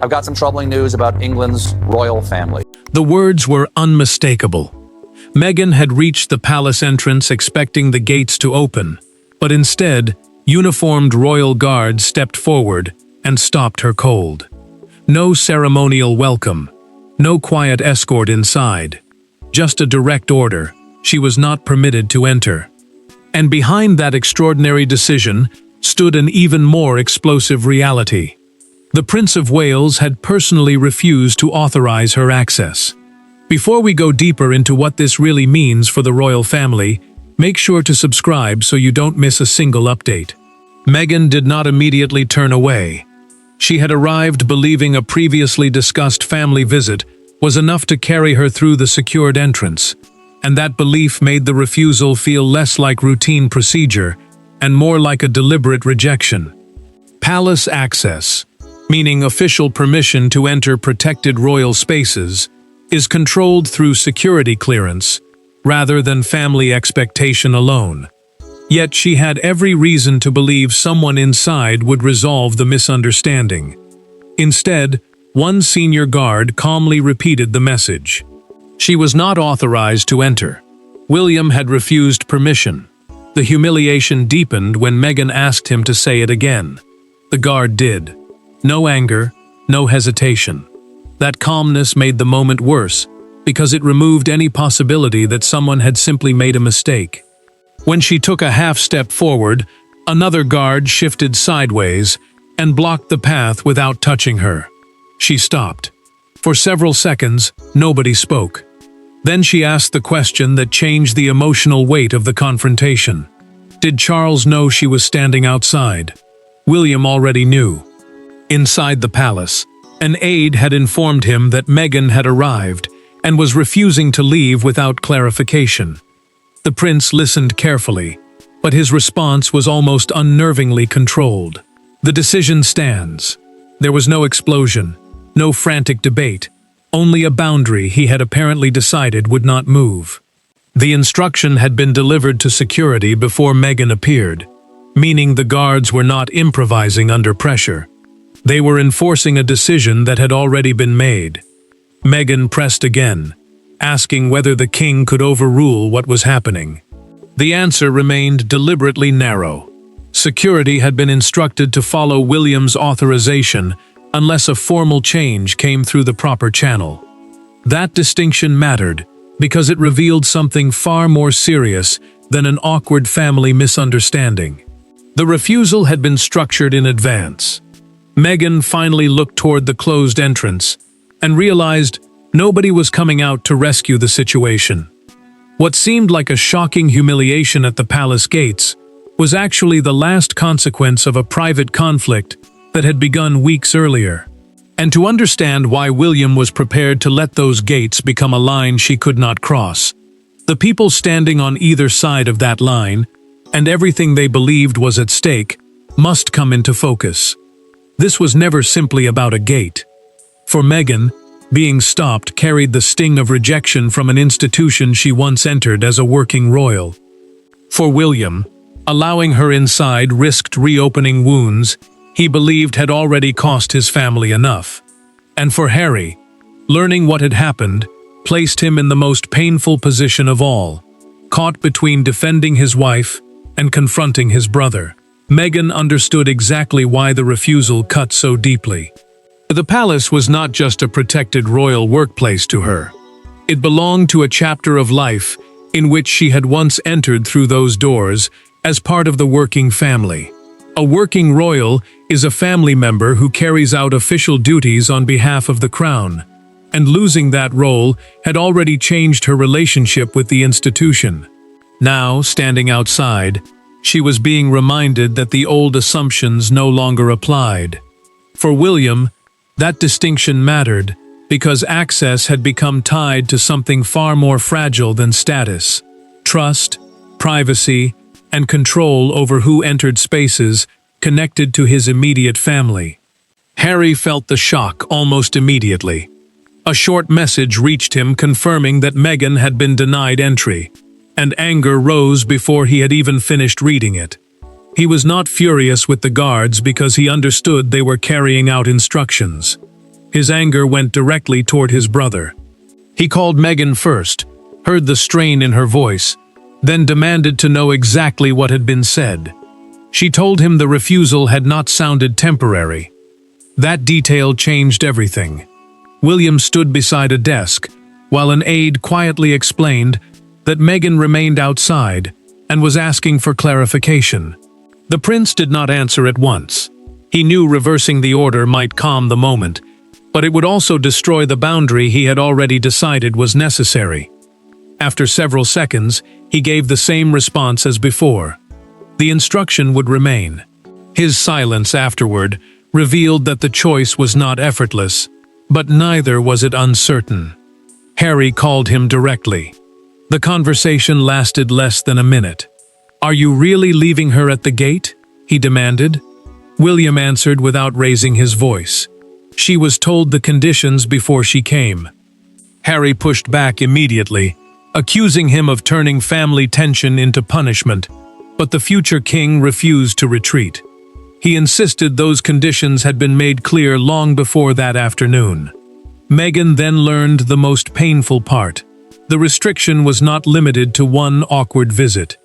I've got some troubling news about England's royal family. The words were unmistakable. Meghan had reached the palace entrance expecting the gates to open, but instead, uniformed royal guards stepped forward and stopped her cold. No ceremonial welcome, no quiet escort inside, just a direct order: she was not permitted to enter. And behind that extraordinary decision stood an even more explosive reality. The Prince of Wales had personally refused to authorize her access. Before we go deeper into what this really means for the royal family, make sure to subscribe so you don't miss a single update. Meghan did not immediately turn away. She had arrived believing a previously discussed family visit was enough to carry her through the secured entrance, and that belief made the refusal feel less like routine procedure and more like a deliberate rejection. Palace access, meaning official permission to enter protected royal spaces, is controlled through security clearance rather than family expectation alone. Yet she had every reason to believe someone inside would resolve the misunderstanding. Instead, one senior guard calmly repeated the message. She was not authorized to enter. William had refused permission. The humiliation deepened when Meghan asked him to say it again. The guard did. No anger, no hesitation. That calmness made the moment worse, because it removed any possibility that someone had simply made a mistake. When she took a half step forward, another guard shifted sideways and blocked the path without touching her. She stopped. For several seconds, nobody spoke. Then she asked the question that changed the emotional weight of the confrontation. Did Charles know she was standing outside? William already knew. Inside the palace, an aide had informed him that Meghan had arrived and was refusing to leave without clarification. The prince listened carefully, but his response was almost unnervingly controlled. The decision stands. There was no explosion, no frantic debate, only a boundary he had apparently decided would not move. The instruction had been delivered to security before Meghan appeared, meaning the guards were not improvising under pressure. They were enforcing a decision that had already been made. Meghan pressed again, asking whether the king could overrule what was happening. The answer remained deliberately narrow. Security had been instructed to follow William's authorization unless a formal change came through the proper channel. That distinction mattered because it revealed something far more serious than an awkward family misunderstanding. The refusal had been structured in advance. Meghan finally looked toward the closed entrance and realized nobody was coming out to rescue the situation. What seemed like a shocking humiliation at the palace gates was actually the last consequence of a private conflict that had begun weeks earlier. And to understand why William was prepared to let those gates become a line she could not cross, the people standing on either side of that line, and everything they believed was at stake, must come into focus. This was never simply about a gate. For Meghan, being stopped carried the sting of rejection from an institution she once entered as a working royal. For William, allowing her inside risked reopening wounds he believed had already cost his family enough. And for Harry, learning what had happened placed him in the most painful position of all, caught between defending his wife and confronting his brother. Meghan understood exactly why the refusal cut so deeply. The palace was not just a protected royal workplace to her. It belonged to a chapter of life in which she had once entered through those doors as part of the working family. A working royal is a family member who carries out official duties on behalf of the crown, and losing that role had already changed her relationship with the institution. Now, standing outside, she was being reminded that the old assumptions no longer applied. For William, that distinction mattered because access had become tied to something far more fragile than status: trust, privacy, and control over who entered spaces connected to his immediate family. Harry felt the shock almost immediately. A short message reached him confirming that Meghan had been denied entry, and anger rose before he had even finished reading it. He was not furious with the guards because he understood they were carrying out instructions. His anger went directly toward his brother. He called Meghan first, heard the strain in her voice, then demanded to know exactly what had been said. She told him the refusal had not sounded temporary. That detail changed everything. William stood beside a desk, while an aide quietly explained that Meghan remained outside and was asking for clarification. The prince did not answer at once. He knew reversing the order might calm the moment, but it would also destroy the boundary he had already decided was necessary. After several seconds, he gave the same response as before. The instruction would remain. His silence afterward revealed that the choice was not effortless, but neither was it uncertain. Harry called him directly. The conversation lasted less than a minute. "Are you really leaving her at the gate?" he demanded. William answered without raising his voice. "She was told the conditions before she came." Harry pushed back immediately, accusing him of turning family tension into punishment, but the future king refused to retreat. He insisted those conditions had been made clear long before that afternoon. Meghan then learned the most painful part. The restriction was not limited to one awkward visit.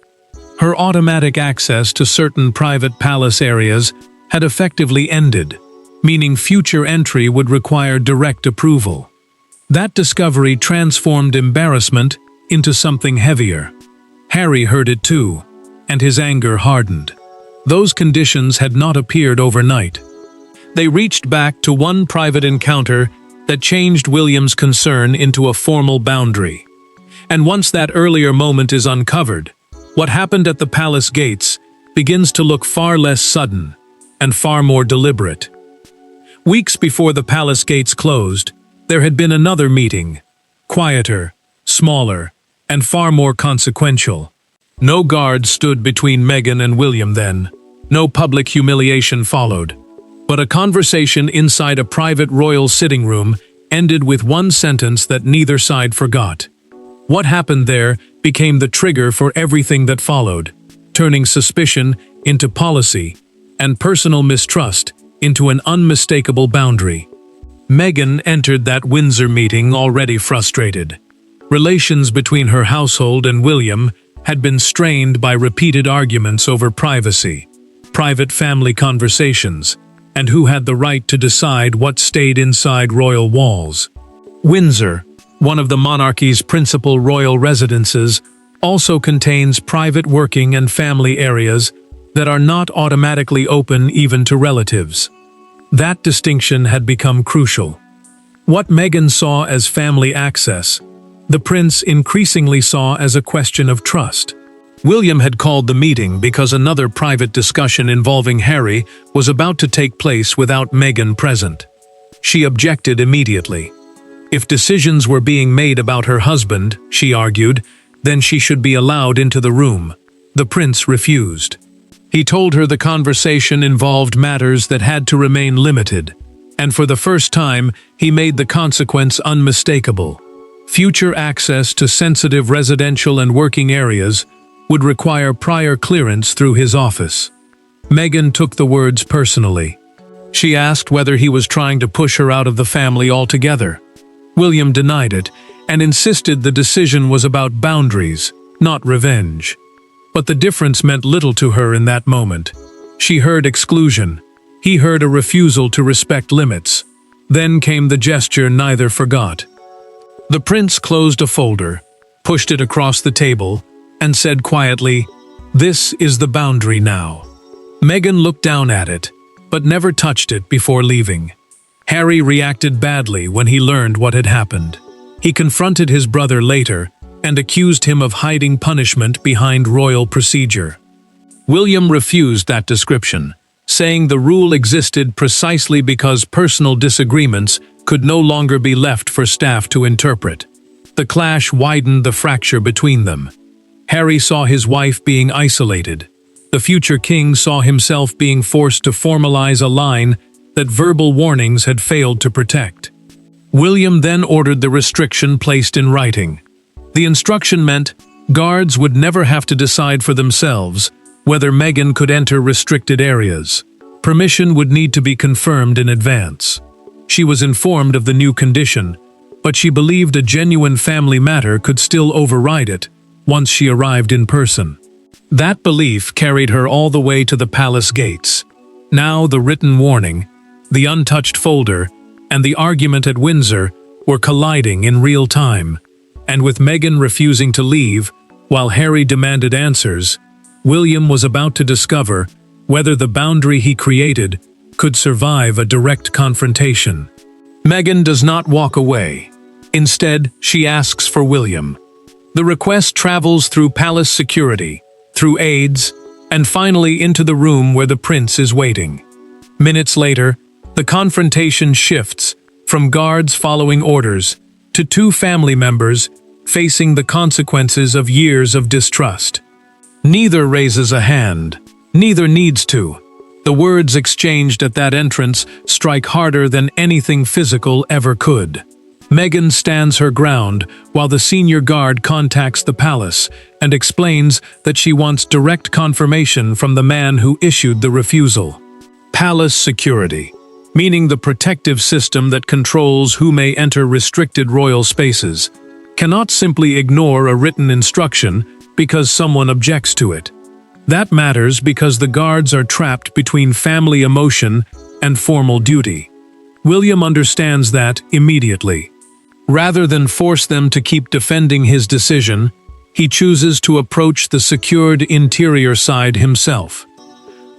Her automatic access to certain private palace areas had effectively ended, meaning future entry would require direct approval. That discovery transformed embarrassment into something heavier. Harry heard it too, and his anger hardened. Those conditions had not appeared overnight. They reached back to one private encounter that changed William's concern into a formal boundary. And once that earlier moment is uncovered, what happened at the palace gates begins to look far less sudden and far more deliberate. Weeks before the palace gates closed, there had been another meeting, quieter, smaller, and far more consequential. No guards stood between Meghan and William then. No public humiliation followed. But a conversation inside a private royal sitting room ended with one sentence that neither side forgot. What happened there became the trigger for everything that followed, turning suspicion into policy and personal mistrust into an unmistakable boundary. Meghan entered that Windsor meeting already frustrated. Relations between her household and William had been strained by repeated arguments over privacy, private family conversations, and who had the right to decide what stayed inside royal walls. Windsor, one of the monarchy's principal royal residences, also contains private working and family areas that are not automatically open even to relatives. That distinction had become crucial. What Meghan saw as family access, the prince increasingly saw as a question of trust. William had called the meeting because another private discussion involving Harry was about to take place without Meghan present. She objected immediately. If decisions were being made about her husband, she argued, then she should be allowed into the room. The prince refused. He told her the conversation involved matters that had to remain limited, and for the first time, he made the consequence unmistakable. Future access to sensitive residential and working areas would require prior clearance through his office. Meghan took the words personally. She asked whether he was trying to push her out of the family altogether. William denied it and insisted the decision was about boundaries, not revenge. But the difference meant little to her in that moment. She heard exclusion. He heard a refusal to respect limits. Then came the gesture neither forgot. The prince closed a folder, pushed it across the table, and said quietly, "This is the boundary now." Meghan looked down at it, but never touched it before leaving. Harry reacted badly when he learned what had happened. He confronted his brother later and accused him of hiding punishment behind royal procedure. William refused that description, saying the rule existed precisely because personal disagreements could no longer be left for staff to interpret. The clash widened the fracture between them. Harry saw his wife being isolated. The future king saw himself being forced to formalize a line that verbal warnings had failed to protect. William then ordered the restriction placed in writing. The instruction meant guards would never have to decide for themselves whether Meghan could enter restricted areas. Permission would need to be confirmed in advance. She was informed of the new condition, but she believed a genuine family matter could still override it once she arrived in person. That belief carried her all the way to the palace gates. Now the written warning, the untouched folder, and the argument at Windsor were colliding in real time. And with Meghan refusing to leave, while Harry demanded answers, William was about to discover whether the boundary he created could survive a direct confrontation. Meghan does not walk away. Instead, she asks for William. The request travels through palace security, through aides, and finally into the room where the prince is waiting. Minutes later, the confrontation shifts from guards following orders to two family members facing the consequences of years of distrust. Neither raises a hand. Neither needs to. The words exchanged at that entrance strike harder than anything physical ever could. Meghan stands her ground while the senior guard contacts the palace and explains that she wants direct confirmation from the man who issued the refusal. Palace security, meaning the protective system that controls who may enter restricted royal spaces, cannot simply ignore a written instruction because someone objects to it. That matters because the guards are trapped between family emotion and formal duty. William understands that immediately. Rather than force them to keep defending his decision, he chooses to approach the secured interior side himself.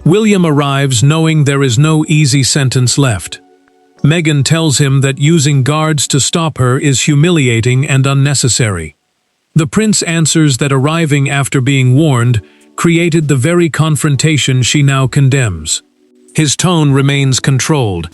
William arrives knowing there is no easy sentence left. Meghan tells him that using guards to stop her is humiliating and unnecessary. The prince answers that arriving after being warned created the very confrontation she now condemns. His tone remains controlled,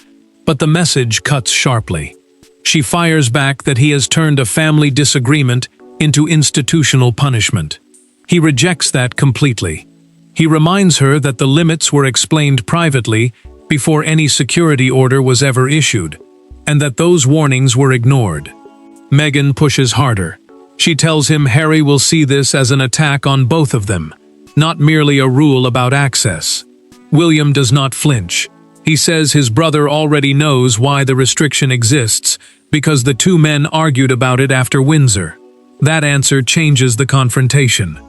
but the message cuts sharply. She fires back that he has turned a family disagreement into institutional punishment. He rejects that completely. He reminds her that the limits were explained privately before any security order was ever issued, and that those warnings were ignored. Meghan pushes harder. She tells him Harry will see this as an attack on both of them, not merely a rule about access. William does not flinch. He says his brother already knows why the restriction exists, because the two men argued about it after Windsor. That answer changes the confrontation.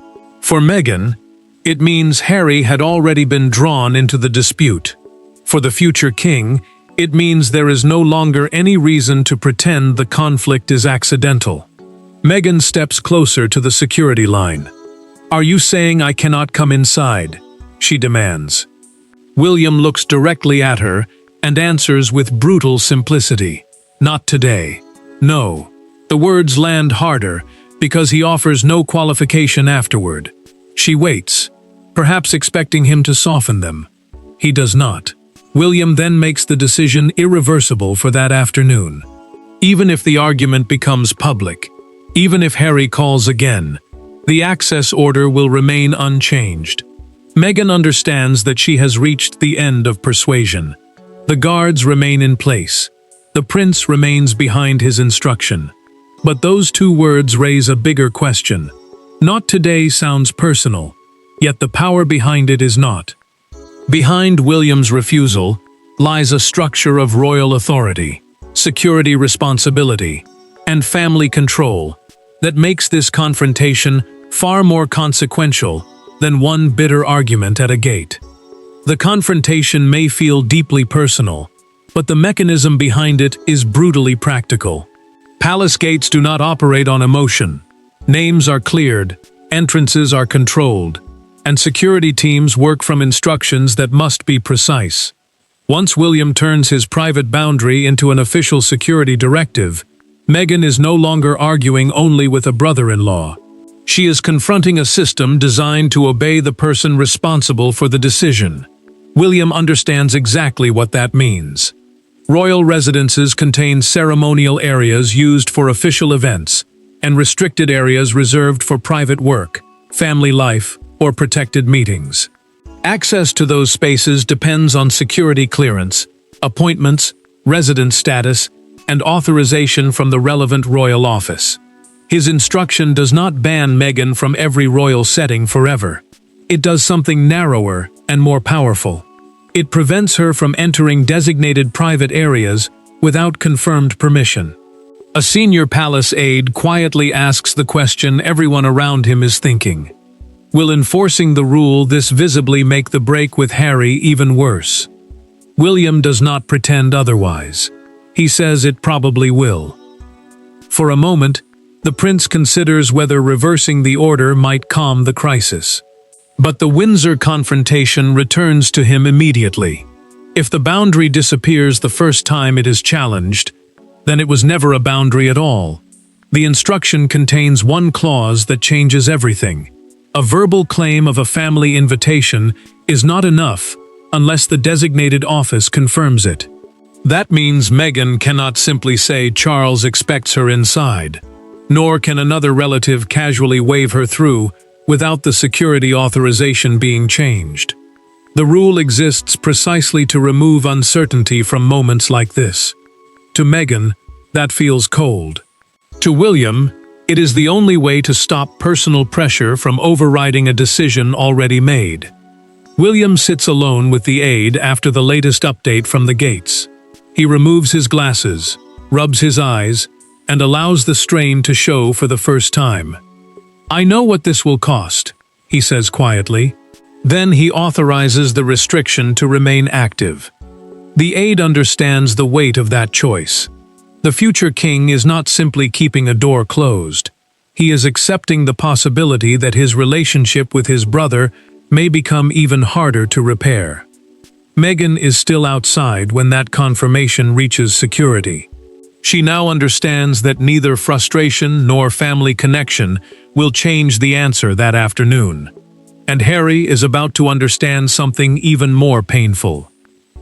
For Meghan, it means Harry had already been drawn into the dispute. For the future king, it means there is no longer any reason to pretend the conflict is accidental. Meghan steps closer to the security line. "Are you saying I cannot come inside?" she demands. William looks directly at her and answers with brutal simplicity. "Not today. No." The words land harder because he offers no qualification afterward. She waits, perhaps expecting him to soften them. He does not. William then makes the decision irreversible for that afternoon. Even if the argument becomes public, even if Harry calls again, the access order will remain unchanged. Meghan understands that she has reached the end of persuasion. The guards remain in place. The prince remains behind his instruction. But those two words raise a bigger question. "Not today" sounds personal, yet the power behind it is not. Behind William's refusal lies a structure of royal authority, security responsibility, and family control that makes this confrontation far more consequential than one bitter argument at a gate. The confrontation may feel deeply personal, but the mechanism behind it is brutally practical. Palace gates do not operate on emotion. Names are cleared, entrances are controlled, and security teams work from instructions that must be precise. Once William turns his private boundary into an official security directive, Meghan is no longer arguing only with a brother-in-law. She is confronting a system designed to obey the person responsible for the decision. William understands exactly what that means. Royal residences contain ceremonial areas used for official events, and restricted areas reserved for private work, family life, or protected meetings. Access to those spaces depends on security clearance, appointments, residence status, and authorization from the relevant royal office. His instruction does not ban Meghan from every royal setting forever. It does something narrower and more powerful. It prevents her from entering designated private areas without confirmed permission. A senior palace aide quietly asks the question everyone around him is thinking. Will enforcing the rule this visibly make the break with Harry even worse? William does not pretend otherwise. He says it probably will. For a moment, the prince considers whether reversing the order might calm the crisis. But the Windsor confrontation returns to him immediately. If the boundary disappears the first time it is challenged, then it was never a boundary at all. The instruction contains one clause that changes everything. A verbal claim of a family invitation is not enough unless the designated office confirms it. That means Meghan cannot simply say Charles expects her inside, nor can another relative casually wave her through without the security authorization being changed. The rule exists precisely to remove uncertainty from moments like this. To Meghan, that feels cold. To William, it is the only way to stop personal pressure from overriding a decision already made. William sits alone with the aide after the latest update from the gates. He removes his glasses, rubs his eyes, and allows the strain to show for the first time. "I know what this will cost," he says quietly. Then he authorizes the restriction to remain active. The aide understands the weight of that choice. The future king is not simply keeping a door closed. He is accepting the possibility that his relationship with his brother may become even harder to repair. Meghan is still outside when that confirmation reaches security. She now understands that neither frustration nor family connection will change the answer that afternoon. And Harry is about to understand something even more painful.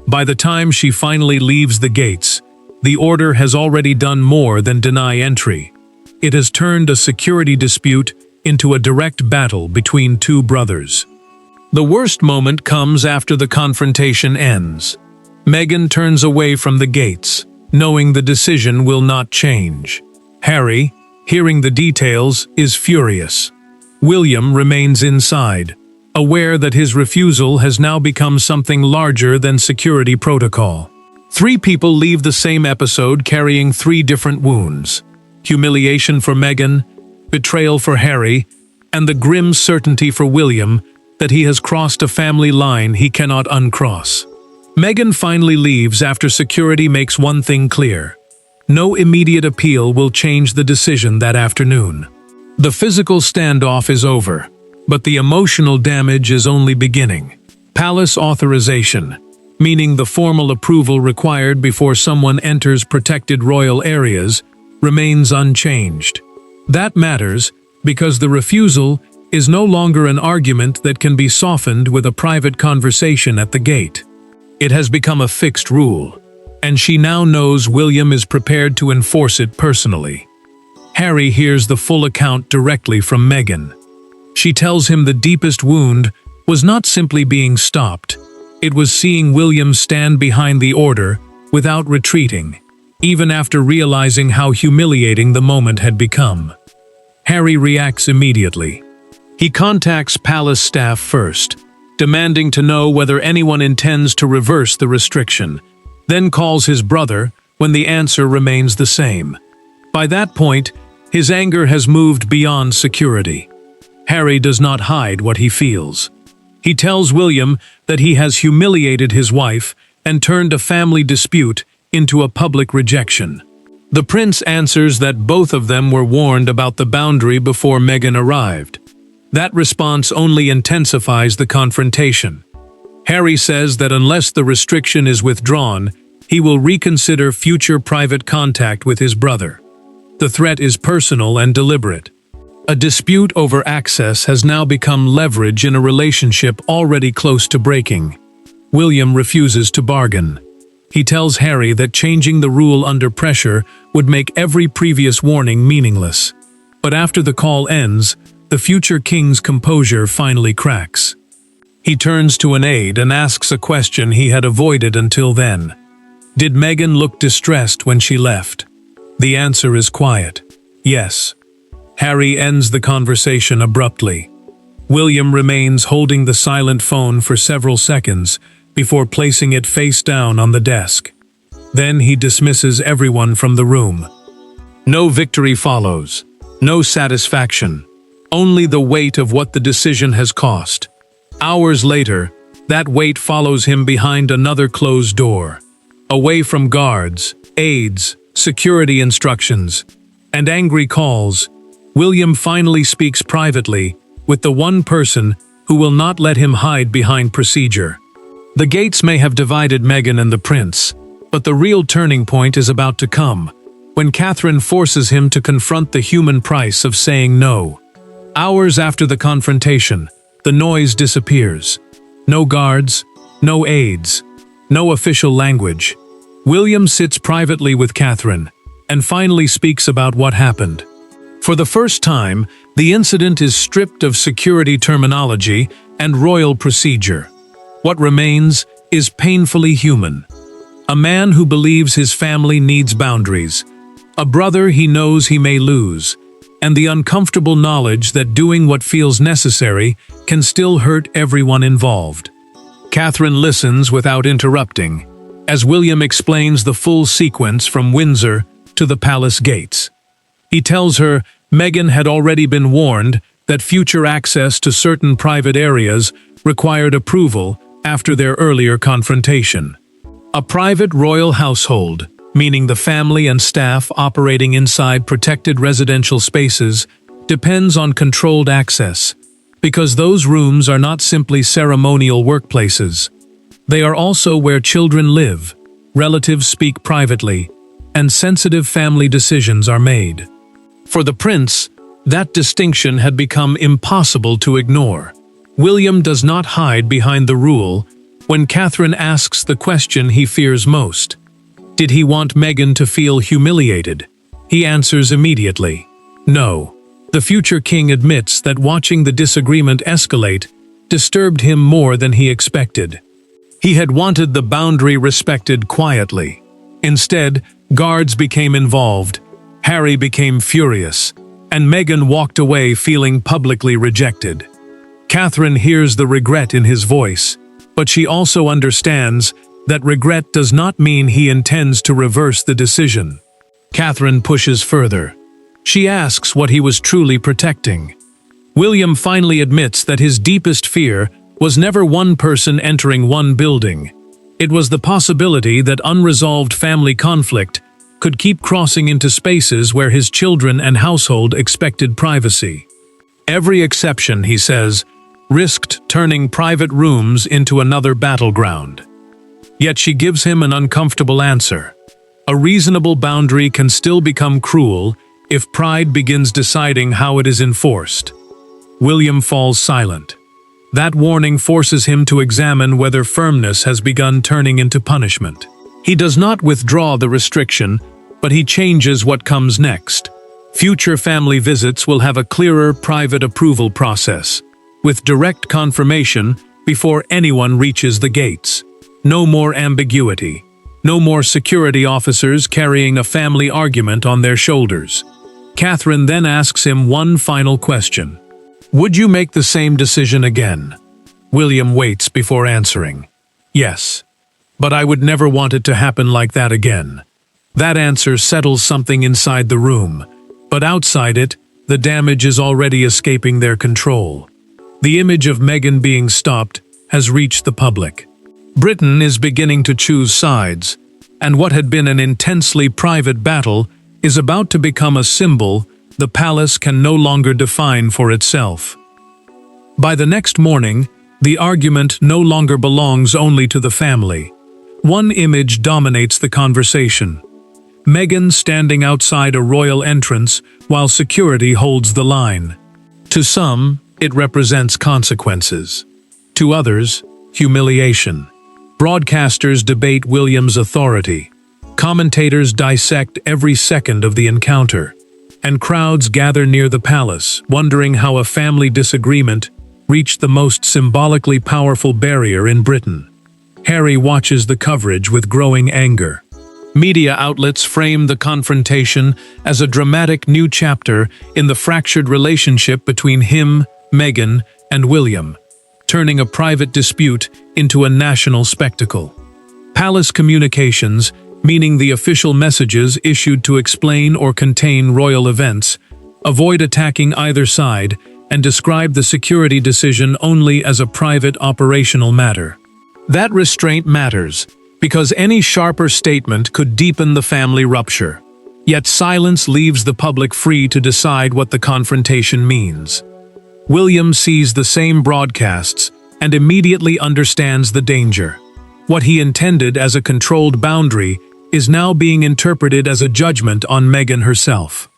By the time she finally leaves the gates, the order has already done more than deny entry. It has turned a security dispute into a direct battle between two brothers. The worst moment comes after the confrontation ends. Meghan turns away from the gates, knowing the decision will not change. Harry, hearing the details, is furious. William remains inside, aware that his refusal has now become something larger than security protocol. Three people leave the same episode carrying three different wounds: humiliation for Meghan, betrayal for Harry, and the grim certainty for William that he has crossed a family line he cannot uncross. Meghan finally leaves after security makes one thing clear: no immediate appeal will change the decision that afternoon. The physical standoff is over, but the emotional damage is only beginning. Palace authorization, meaning the formal approval required before someone enters protected royal areas, remains unchanged. That matters because the refusal is no longer an argument that can be softened with a private conversation at the gate. It has become a fixed rule, and she now knows William is prepared to enforce it personally. Harry hears the full account directly from Meghan. She tells him the deepest wound was not simply being stopped, it was seeing William stand behind the order without retreating, even after realizing how humiliating the moment had become. Harry reacts immediately. He contacts palace staff first, demanding to know whether anyone intends to reverse the restriction, then calls his brother when the answer remains the same. By that point, his anger has moved beyond security. Harry does not hide what he feels. He tells William that he has humiliated his wife and turned a family dispute into a public rejection. The prince answers that both of them were warned about the boundary before Meghan arrived. That response only intensifies the confrontation. Harry says that unless the restriction is withdrawn, he will reconsider future private contact with his brother. The threat is personal and deliberate. A dispute over access has now become leverage in a relationship already close to breaking. William refuses to bargain. He tells Harry that changing the rule under pressure would make every previous warning meaningless. But after the call ends, the future king's composure finally cracks. He turns to an aide and asks a question he had avoided until then. Did Meghan look distressed when she left? The answer is quiet. Yes. Harry ends the conversation abruptly. William remains holding the silent phone for several seconds before placing it face down on the desk. Then he dismisses everyone from the room. No victory follows, no satisfaction, only the weight of what the decision has cost. Hours later, that weight follows him behind another closed door, away from guards, aides, security instructions, and angry calls. William finally speaks privately with the one person who will not let him hide behind procedure. The gates may have divided Meghan and the prince, but the real turning point is about to come, when Catherine forces him to confront the human price of saying no. Hours after the confrontation, the noise disappears. No guards, no aides, no official language. William sits privately with Catherine and finally speaks about what happened. For the first time, the incident is stripped of security terminology and royal procedure. What remains is painfully human. A man who believes his family needs boundaries, a brother he knows he may lose, and the uncomfortable knowledge that doing what feels necessary can still hurt everyone involved. Catherine listens without interrupting, as William explains the full sequence from Windsor to the palace gates. He tells her Meghan had already been warned that future access to certain private areas required approval after their earlier confrontation. A private royal household, meaning the family and staff operating inside protected residential spaces, depends on controlled access, because those rooms are not simply ceremonial workplaces. They are also where children live, relatives speak privately, and sensitive family decisions are made. For the prince, that distinction had become impossible to ignore. William does not hide behind the rule when Catherine asks the question he fears most. Did he want Meghan to feel humiliated? He answers immediately, no. The future king admits that watching the disagreement escalate disturbed him more than he expected. He had wanted the boundary respected quietly. Instead, guards became involved, Harry became furious, and Meghan walked away feeling publicly rejected. Catherine hears the regret in his voice, but she also understands that regret does not mean he intends to reverse the decision. Catherine pushes further. She asks what he was truly protecting. William finally admits that his deepest fear was never one person entering one building. It was the possibility that unresolved family conflict could keep crossing into spaces where his children and household expected privacy. Every exception, he says, risked turning private rooms into another battleground. Yet she gives him an uncomfortable answer. A reasonable boundary can still become cruel if pride begins deciding how it is enforced. William falls silent. That warning forces him to examine whether firmness has begun turning into punishment. He does not withdraw the restriction, but he changes what comes next. Future family visits will have a clearer private approval process, with direct confirmation before anyone reaches the gates. No more ambiguity. No more security officers carrying a family argument on their shoulders. Catherine then asks him one final question. Would you make the same decision again? William waits before answering. Yes. But I would never want it to happen like that again. That answer settles something inside the room, but outside it, the damage is already escaping their control. The image of Meghan being stopped has reached the public. Britain is beginning to choose sides, and what had been an intensely private battle is about to become a symbol the palace can no longer define for itself. By the next morning, the argument no longer belongs only to the family. One image dominates the conversation. Meghan standing outside a royal entrance while security holds the line. To some, it represents consequences. To others, humiliation. Broadcasters debate William's authority. Commentators dissect every second of the encounter. And crowds gather near the palace, wondering how a family disagreement reached the most symbolically powerful barrier in Britain. Harry watches the coverage with growing anger. Media outlets frame the confrontation as a dramatic new chapter in the fractured relationship between him, Meghan, and William, turning a private dispute into a national spectacle. Palace communications, meaning the official messages issued to explain or contain royal events, avoid attacking either side, and describe the security decision only as a private operational matter. That restraint matters, because any sharper statement could deepen the family rupture. Yet silence leaves the public free to decide what the confrontation means. William sees the same broadcasts and immediately understands the danger. What he intended as a controlled boundary is now being interpreted as a judgment on Meghan herself.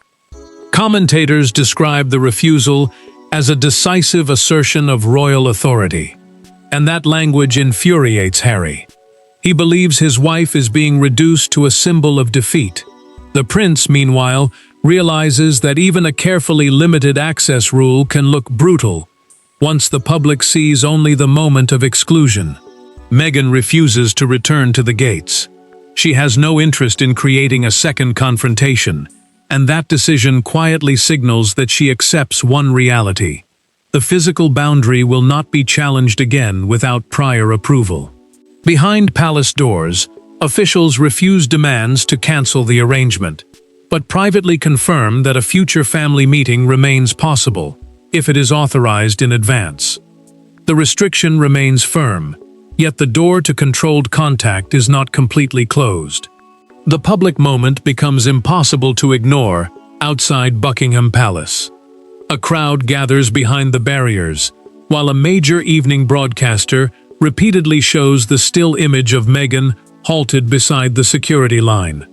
Commentators describe the refusal as a decisive assertion of royal authority, and that language infuriates Harry. He believes his wife is being reduced to a symbol of defeat. The prince, meanwhile, realizes that even a carefully limited access rule can look brutal once the public sees only the moment of exclusion. Meghan refuses to return to the gates. She has no interest in creating a second confrontation, and that decision quietly signals that she accepts one reality: the physical boundary will not be challenged again without prior approval. Behind palace doors, officials refuse demands to cancel the arrangement, but privately confirm that a future family meeting remains possible if it is authorized in advance. The restriction remains firm, yet the door to controlled contact is not completely closed. The public moment becomes impossible to ignore outside Buckingham Palace. A crowd gathers behind the barriers, while a major evening broadcaster repeatedly shows the still image of Meghan halted beside the security line.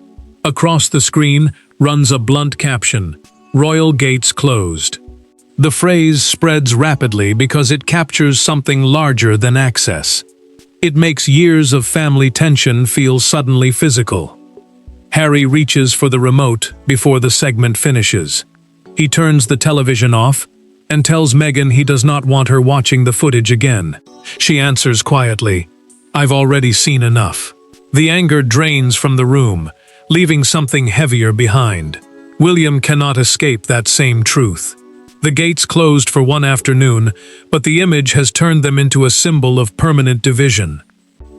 Across the screen runs a blunt caption: "Royal gates closed." The phrase spreads rapidly because it captures something larger than access. It makes years of family tension feel suddenly physical. Harry reaches for the remote before the segment finishes. He turns the television off and tells Meghan he does not want her watching the footage again. She answers quietly, "I've already seen enough." The anger drains from the room, leaving something heavier behind. William cannot escape that same truth. The gates closed for one afternoon, but the image has turned them into a symbol of permanent division.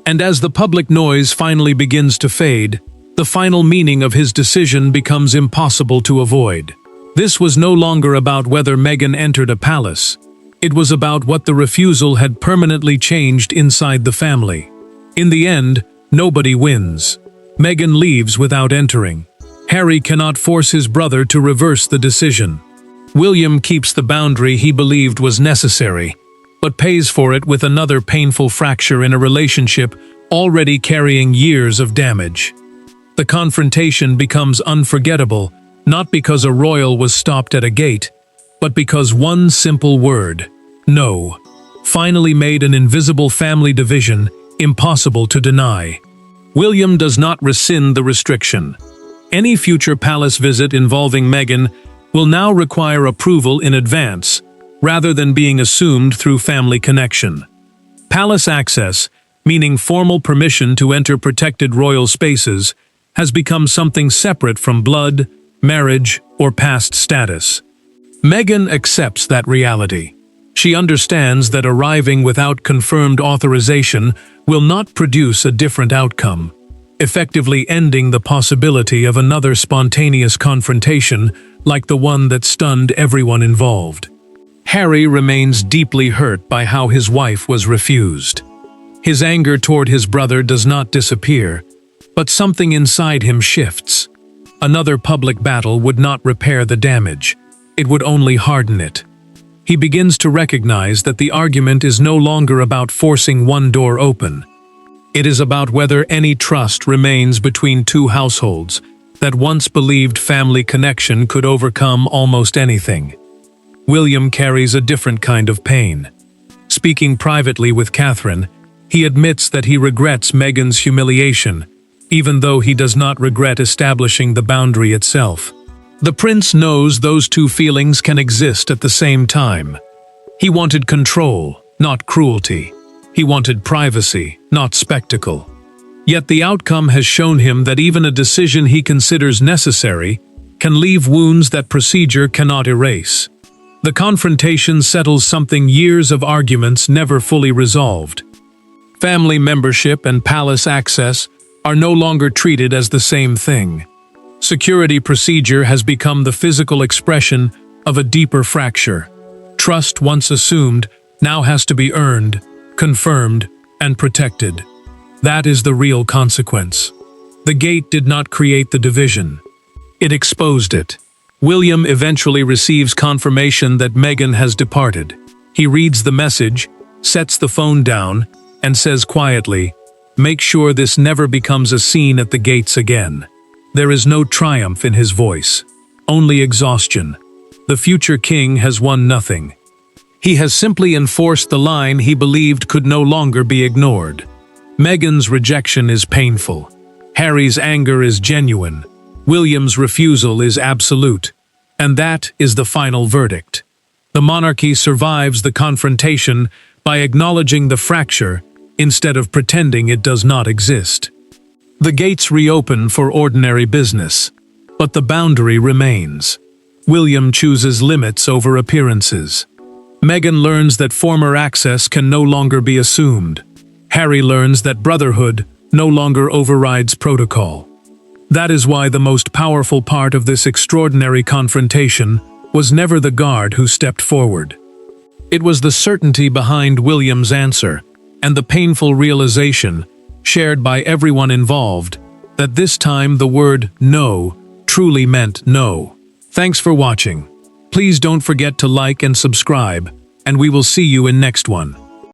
And as the public noise finally begins to fade, the final meaning of his decision becomes impossible to avoid. This was no longer about whether Meghan entered a palace. It was about what the refusal had permanently changed inside the family. In the end, nobody wins. Meghan leaves without entering. Harry cannot force his brother to reverse the decision. William keeps the boundary he believed was necessary, but pays for it with another painful fracture in a relationship already carrying years of damage. The confrontation becomes unforgettable, not because a royal was stopped at a gate, but because one simple word, "no," finally made an invisible family division impossible to deny. William does not rescind the restriction. Any future palace visit involving Meghan will now require approval in advance, rather than being assumed through family connection. Palace access, meaning formal permission to enter protected royal spaces, has become something separate from blood, marriage, or past status. Meghan accepts that reality. She understands that arriving without confirmed authorization will not produce a different outcome, effectively ending the possibility of another spontaneous confrontation like the one that stunned everyone involved. Harry remains deeply hurt by how his wife was refused. His anger toward his brother does not disappear, but something inside him shifts. Another public battle would not repair the damage. It would only harden it. He begins to recognize that the argument is no longer about forcing one door open. It is about whether any trust remains between two households that once believed family connection could overcome almost anything. William carries a different kind of pain. Speaking privately with Catherine, he admits that he regrets Meghan's humiliation, even though he does not regret establishing the boundary itself. The prince knows those two feelings can exist at the same time. He wanted control, not cruelty. He wanted privacy, not spectacle. Yet the outcome has shown him that even a decision he considers necessary can leave wounds that procedure cannot erase. The confrontation settles something years of arguments never fully resolved. Family membership and palace access are no longer treated as the same thing. Security procedure has become the physical expression of a deeper fracture. Trust once assumed now has to be earned, confirmed, and protected. That is the real consequence. The gate did not create the division. It exposed it. William eventually receives confirmation that Meghan has departed. He reads the message, sets the phone down, and says quietly, "Make sure this never becomes a scene at the gates again." There is no triumph in his voice, only exhaustion. The future king has won nothing. He has simply enforced the line he believed could no longer be ignored. Meghan's rejection is painful. Harry's anger is genuine. William's refusal is absolute. And that is the final verdict. The monarchy survives the confrontation by acknowledging the fracture instead of pretending it does not exist. The gates reopen for ordinary business, but the boundary remains. William chooses limits over appearances. Meghan learns that former access can no longer be assumed. Harry learns that brotherhood no longer overrides protocol. That is why the most powerful part of this extraordinary confrontation was never the guard who stepped forward. It was the certainty behind William's answer, and the painful realization, shared by everyone involved, that this time the word no truly meant no. Thanks for watching. Please don't forget to like and subscribe, and we will see you in next one.